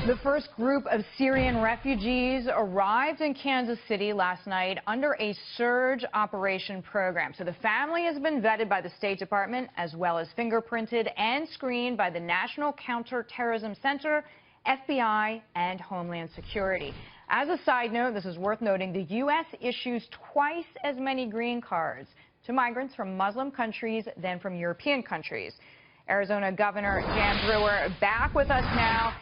The first group of Syrian refugees arrived in Kansas City last night under a surge operation program. So the family has been vetted by the State Department as well as fingerprinted and screened by the National Counterterrorism Center, FBI, and Homeland Security. As a side note, this is worth noting, the U.S. issues twice as many green cards to migrants from Muslim countries than from European countries. Arizona Governor Jan Brewer back with us now.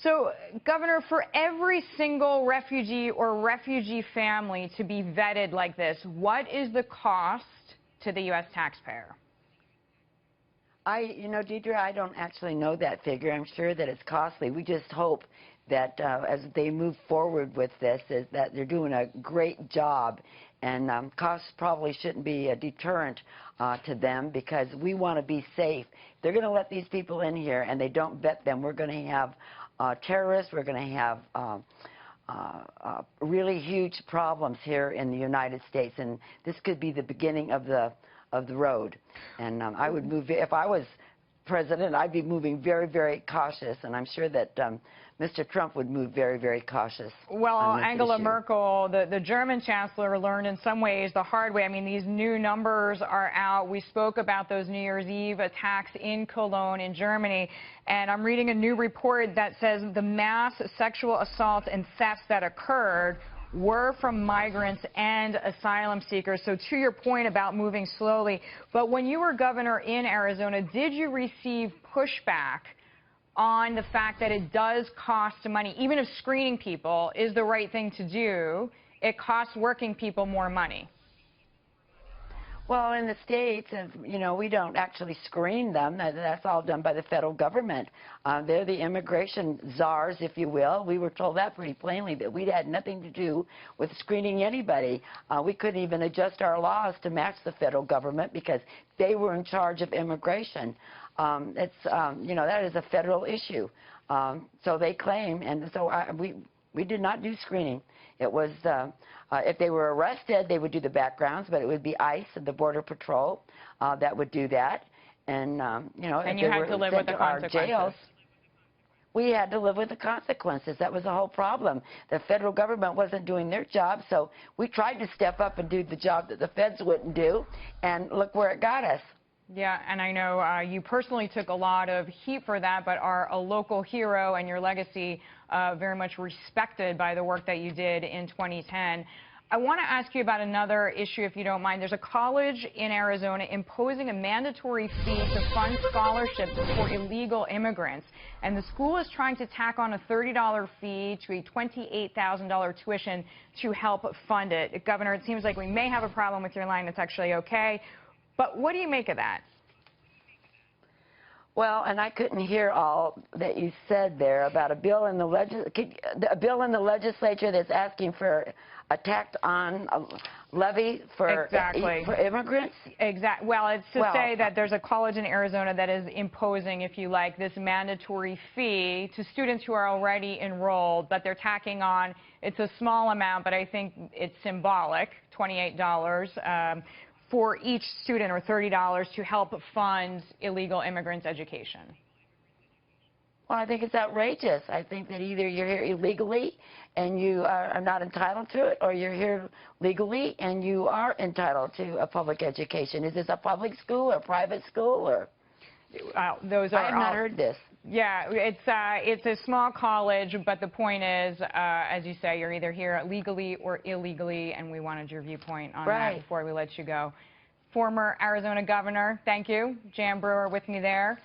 So, Governor, for every single refugee or refugee family to be vetted like this, what is the cost to the U.S. taxpayer? Deidre, I don't actually know that figure. I'm sure that it's costly. We just hope that as they move forward with this, is that they're doing a great job. And costs probably shouldn't be a deterrent to them, because we want to be safe. If they're going to let these people in here and they don't vet them, we're going to have terrorists, we're going to have really huge problems here in the United States. And this could be the beginning of the road. And I would move, if I was president, I'd be moving very, very cautious, and I'm sure that Mr. Trump would move very, very cautious. Well, Angela Merkel, the German chancellor, learned in some ways the hard way. I mean, these new numbers are out. We spoke about those New Year's Eve attacks in Cologne in Germany, and I'm reading a new report that says the mass sexual assaults and thefts that occurred were from migrants and asylum seekers. So to your point about moving slowly, but when you were governor in Arizona, did you receive pushback on the fact that it does cost money? Even if screening people is the right thing to do, it costs working people more money. Well, in the States, we don't actually screen them. That's all done by the federal government. They're the immigration czars, if you will. We were told that pretty plainly, that we had nothing to do with screening anybody. We couldn't even adjust our laws to match the federal government because they were in charge of immigration. That is a federal issue. So they claim, and so we did not do screening. It was, if they were arrested, they would do the backgrounds, but it would be ICE and the Border Patrol that would do that. And, and you had to live with the consequences. Jails, we had to live with the consequences. That was the whole problem. The federal government wasn't doing their job, so we tried to step up and do the job that the feds wouldn't do, and look where it got us. Yeah, and I know you personally took a lot of heat for that, but are a local hero, and your legacy very much respected by the work that you did in 2010. I want to ask you about another issue, if you don't mind. There's a college in Arizona imposing a mandatory fee to fund scholarships for illegal immigrants, and the school is trying to tack on a $30 fee to a $28,000 tuition to help fund it. Governor, it seems like we may have a problem with your line. It's actually okay. But what do you make of that? Well, and I couldn't hear all that you said there about a bill in the legislature that's asking for a tacked-on levy for immigrants. Exactly. Well, it's to say that there's a college in Arizona that is imposing, if you like, this mandatory fee to students who are already enrolled, but they're tacking on. It's a small amount, but I think it's symbolic, $28. For each student, or $30 to help fund illegal immigrants' education. Well, I think it's outrageous. I think that either you're here illegally and you are not entitled to it, or you're here legally and you are entitled to a public education. Is this a public school or private school, or? Those are I have not heard this. Yeah, it's a small college, but the point is, as you say, you're either here legally or illegally, and we wanted your viewpoint on that before we let you go. Former Arizona Governor, thank you. Jan Brewer with me there.